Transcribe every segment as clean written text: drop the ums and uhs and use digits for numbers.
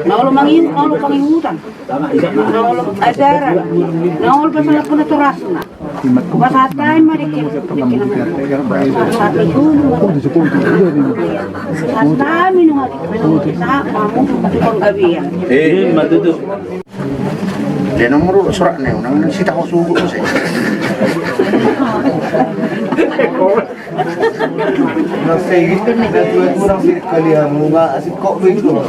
Naulo pangingutan. Naulo ajaran. Naulo pasal puna turasna. Basatay marikin. Basatay minuhat. Sa mamu tukang gabian. Matuto. Dia nomor surat ni, nang sita ko sugo ko sa. Nasay gito na tuwad mo ng kalihan mo nga asit ko biglo.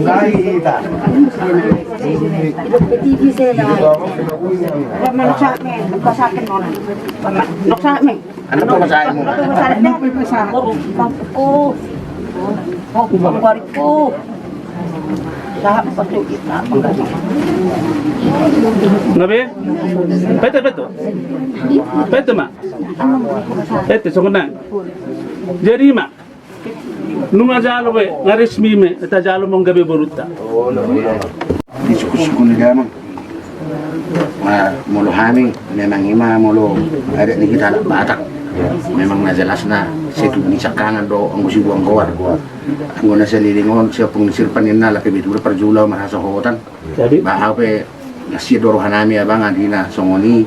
Nakita. TV sila. Manuksamin, nagpasakin mo na. Nuksamin. Ano pa masahin mo? Pangkarit ko. Sa pasulit na pangkarit. Nabe? Pete. Pete ma. Pete sunggunan. Jadi ma. Nunga jalo be ngarismi me eta jalo mong gabi boruta. Di suku-suku ni gamang. Mulu hami memang ima mulu ada ni kita anak Batak. Memang na jelas na situ ni sakangan do ang gusi buang gawar. Ang na sa lilingon siya pong sirpanin na laki bitu perjulaw marasa hotan. Jadi Ba pe nasi doro hanami abang adina songoni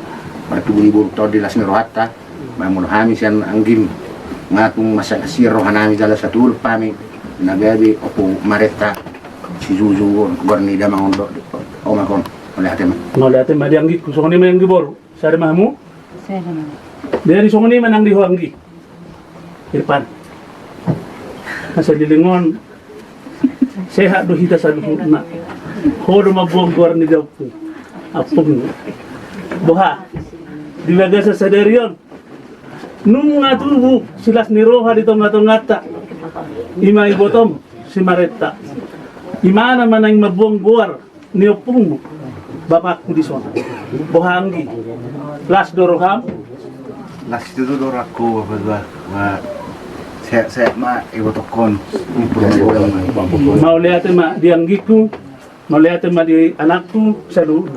martubuni burto di las rohatta. Ba mulu hami sian anggim ngatung masa sir rohanami jala satul pami nagabi opo mareta si juju gorni da mangondo o makon oleh atem. ngolate ma dianggi kusongoni ma yang gibor. Sare mahmu? Dari songoni manang di hoanggi. Irpan. Asa dilingon sehat do hita sa na. Hodo mabuang gor ni dapu. Apung. Boha. Dibaga sa sadarion. Nung ngatubu silas ni roha dito ngata ima ibotom si Maretta. Imana man ang mabuang gor ni opung bapak di sana. Bohanggi. Las doroham. Las itu doro aku apa saya ma ibu tokon Mau lihat ma dianggiku, mau lihat ma di anakku selalu.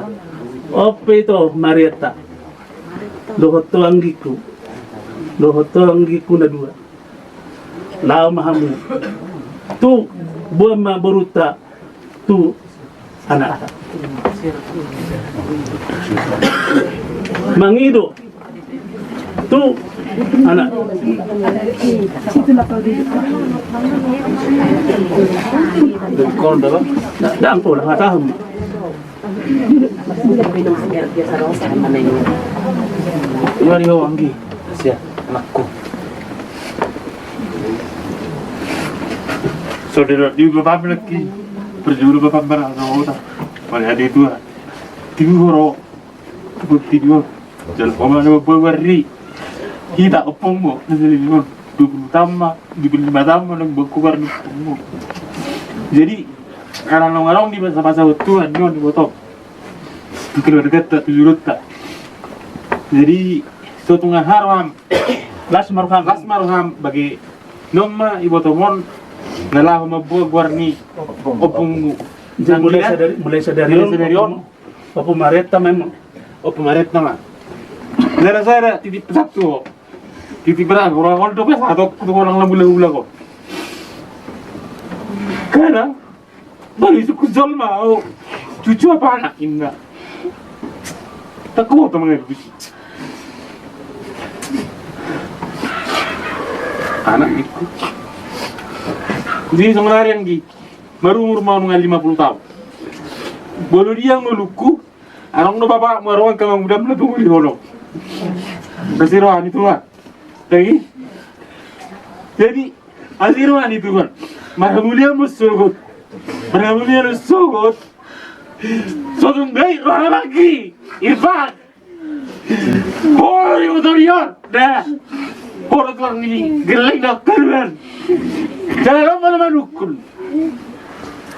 Ope itu Marietta. Lohoto anggiku na dua. Lao mahamu. Tu buah ma beruta tu anak. Mangido tu anak. Kon dah dah pun dah tahu. Yari ho anggi sia anakku. Saudara juga bapak lagi berjuru bapak berasa otak pada hari itu tinggal tidur jalan pemana berwari kita opong mo nanti tinggal 20 tama 25 tama nang berkubar nih jadi ngarang-ngarang di masa-masa Tuhan nyon botok keluarga tak tujurut tak jadi suatu ngaharam las marham bagi nomma ibu tomon nalah mabuah warni opung mulai sadari Opo Maretta memang mah nara saya titip satu titip berapa orang itu satu orang lambu kok karena baru suku jol mau cucu apa anak indah tak kuat teman itu anak itu jadi sebenarnya yang baru umur mau 50 tahun baru dia ngeluku arang no bapak maruang kang muda mula tunggu di hono kasiroan itu kan jadi asiroan itu kan marhamulia musugut sodung gai roh lagi Irfan hori motorion dah hori tuang ini geleng dah keluar jangan mana rukun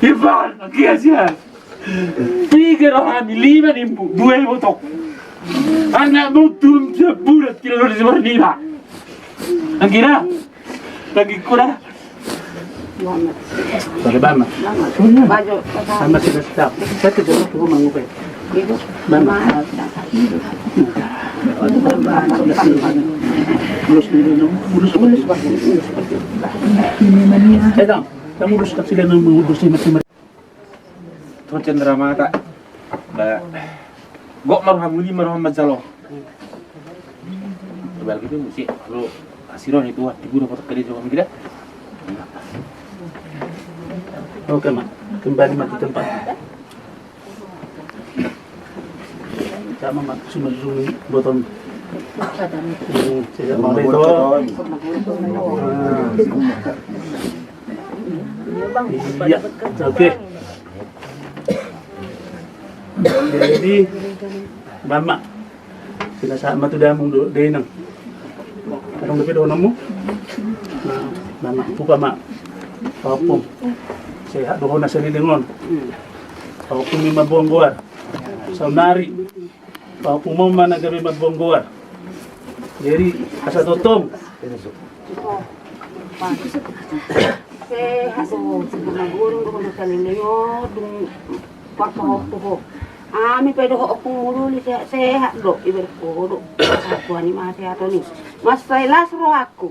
Irfan kiasian tiga rohani 5 nimbu 2 botok anak mutum sebulat kilo di sebar nila ang kira lagi kurang Muhammad. Sorry, Bama. Baju Sama sila staff. Sa ito, dito ko mangupay. itu Bama. Mulus dito, no? Mulus. Ito, namulus na sila ng mga gusto ni Tuh cendera mata. Ba. Gok marhamuli marham mazalo. Bal gitu mesti kalau asiron itu di guru foto kali juga mungkin. Oke, Mak. Kembali mati tempat. Sama, Mak. Sunod-sunod botol. Saya mau itu. Iya, oke. Jadi, Mama, sila sama tu dah mung day nang. Anong gabi doon mo? Mama, pupa ma. Papum. Saya doon na sa nilingon. Papum mi mabonggoar. Sa nari. Papum mo man na gabi mabonggoar. Jadi, asa totong. Nagurong ko na sa nilingon, Ami pedo ko mulu sehat do iber ko do aku ani masih atau ni mas las ro aku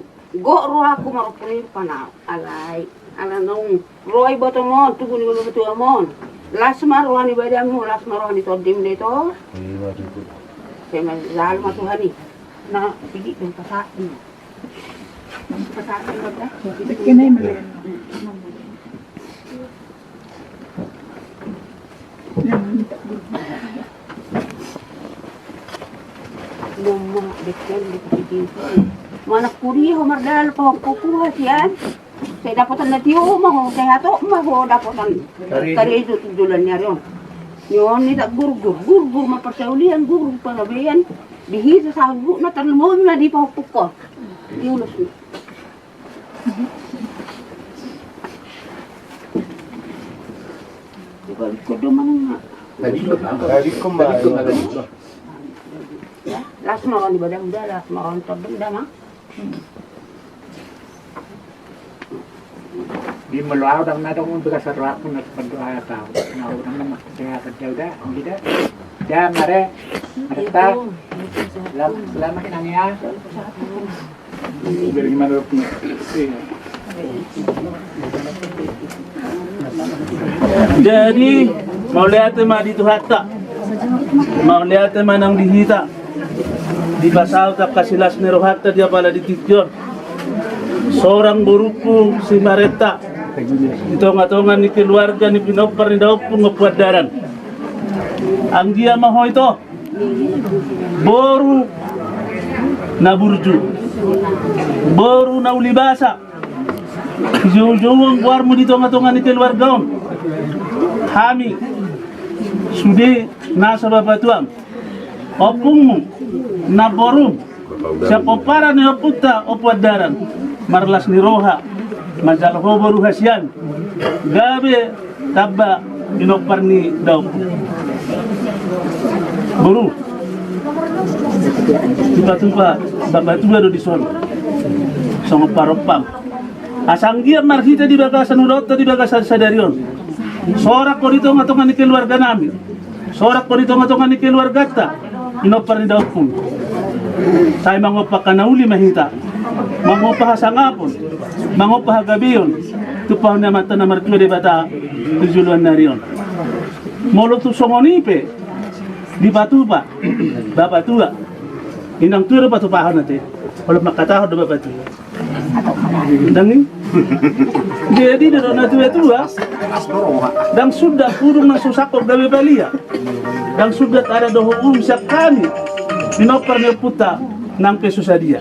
marupuni panau alai ala nong roi botomon tu guni betu amon las marwani badam las marwani to dim de to sema zal ma tuhani na pigi ben pasak ni pasak ni dah kenai malen Mama dekat di mana kuliah mardal pa kukuha siyan. Saya dapatan na tiyo mo saya to mo dapatan kari itu tujulan niya ron. Yon ni tak gurgur mapasaulian gurgur panabayan dihisa sa gu na tanmo na di pa kuko. Yulos ni. Dibalik ko duman na. Tadi kembali. Ya, las makan di badan udah, las makan terdem dah mah. Di meluau dang nadong bekas serak pun berdoa tahu. Nah, orang nama saya kerja udah, tidak. Ya, mare, mereka. Selamat nanya. Biar gimana punya. Jadi, mau lihat tema di Tuhatta. Mau lihat tema nang dihita. Di basal tak kasilas ni rohatta dia pala ditityon. Seorang buruku si Mareta. Itonga-tonga ni keluarga ni pinopar ni daw pun ngepadaran. Ang dia maho ito. Boru na burju. Boru na ulibasa. Jauh-jauh buar mo di tonga-tonga ni keluarga on. Hami sudah nasa babatuang. Opungmu na borum. Siapa para ni oputa opadaran. Marlas ni roha. Majal hoboru hasian. Gabe tabba inopar ni daw. Boru. Tiba-tiba babatu baru disuruh. Sama paropam. Asanggia marhita di bagasan ulota di bagasan sadarion. Sorak ko dito ngatongan ni keluarga namin. Sorak ko dito ngatongan ni keluarga ta. Inopar ni daw pun. Saya mangopa kanauli mahita. Mangopa hasangapon. Mangopa hagabiyon. Tupaw na mata na martuwa di bata. Tujuluan na riyon. Molo tu songonipe. Di batupa. Babatua. Inang tuwa batupahan natin. Walang makatahod na babatu. Dangin. Jadi dari tua dan sudah kurung na susakok gawe balia. Dan sudah ada doho siap kami. Minopar ni puta nang pesusadia.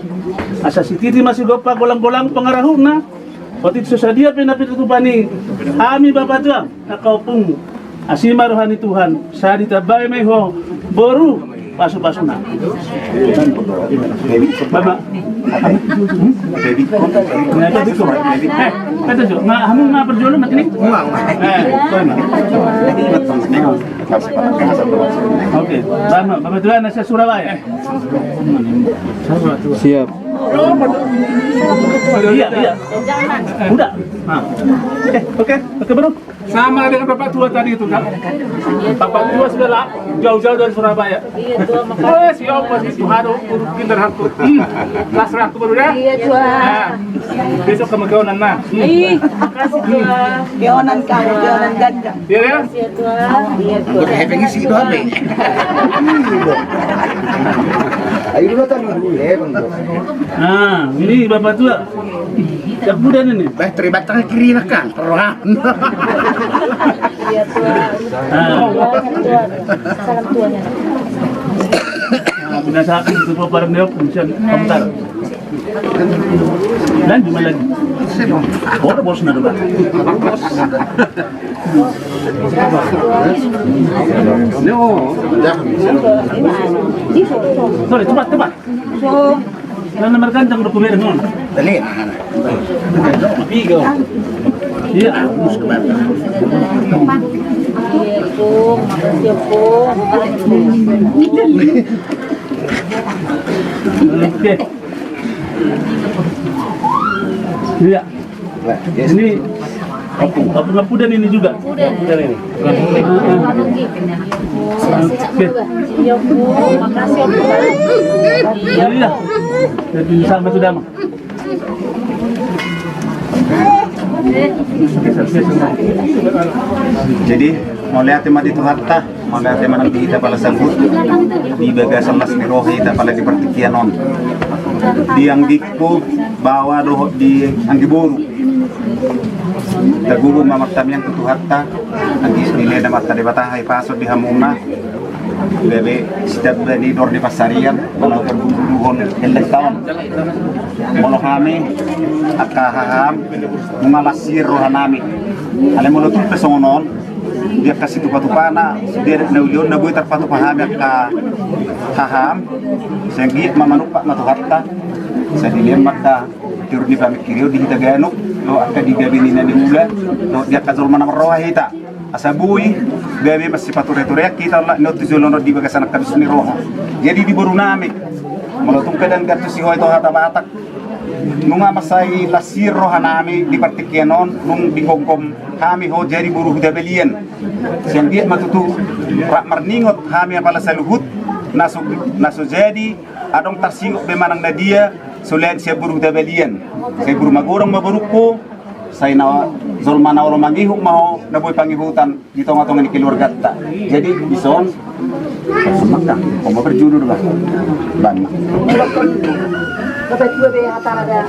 Asa sikiti masih gopa golang-golang pengarahuna. Otit susadia pinapitutupani. Ami bapak tuang nakaupung. Asima rohani Tuhan. Sadi tabay may ho. Boru pasu-pasu na. Bapak. Kata Jo, kamu nggak berjualan mat ini? Oke, Bapak Tuhan nasa Surabaya. Siap. Iya, iya. Udah. Nah. Oke, bro. Sama dengan bapak tua tadi itu kan. Bapak tua sudah lah jauh-jauh dari Surabaya. Iya tua Oh, siapa masih Tuhan urut pintar hantu. Kelas aku baru ya. Iya tua. Nah, besok kamu keonan nah. Ih, makasih tua. Keonan kau, keonan ganda. Iya ya. Iya tua. Iya tua. Untuk hepengnya sih itu apa? Ayo dulu tadi dulu ya, Bang. Nah, ini bapak tua. Yang muda ini. Bah, terlibat tangan kiri nak kan, perlahan. Iya tua. Nah, Tua. Salam tuanya. binasakan itu parang niyok, minsan, komentar. Dan di mana lagi? Oh, ada bos na diba? Sorry, cepat. Yang nomor kancang dokumen nun. Dali. Iya. Iya pung, makasih ya pung. Oke. Iya. Ini apa dan ini juga. Udah ini. Iya pung, makasih ya pung. Iya. Jadi sama sudah mah. Jadi mau lihat tema dito hatta, mau lihat tema ng kita pala sa good, di bagasan las ni Rohi ta pala di partikianon. Di ang dikko bawa doh di ang giburu. Tagubo mamaktam yang tutu hatta, ang nilai na matta di batahay pasod di hamuna. Bebe setiap di dor di pasarian, kalau terbunuhon elek tahun. Molo kami akahaham mengalasir rohanami. Ale molo tu pesongon dia kasih tupa-tupana dia naulion na buy tarpatupahami ka haham segi mamanupak matuhatta sa dilem makta tiur di pamikiriyo di hitaganok lo aka di gabini na niula lo dia kazol manamroha hita asabuy gabi mas sipature-ture kita la no tizolono di bagasan kadus ni roha jadi di borunami malotong kadan gartu si hoy to hata batak nunga masay lasir rohanami di partikianon nung bingogkom kami ho jadi buruh dabelian siyang dia matutu rak marningot kami pala sa luhut naso jadi adong tarsiok be manang na dia sulen siya buruh dabelian say buruh magurang maburuko say na zolma na ulo mangihuk maho naboy pangihutan dito nga tong ni keluarga ta jadi bison sumakta ko berjuru ba ban Dapat dua be hatara da.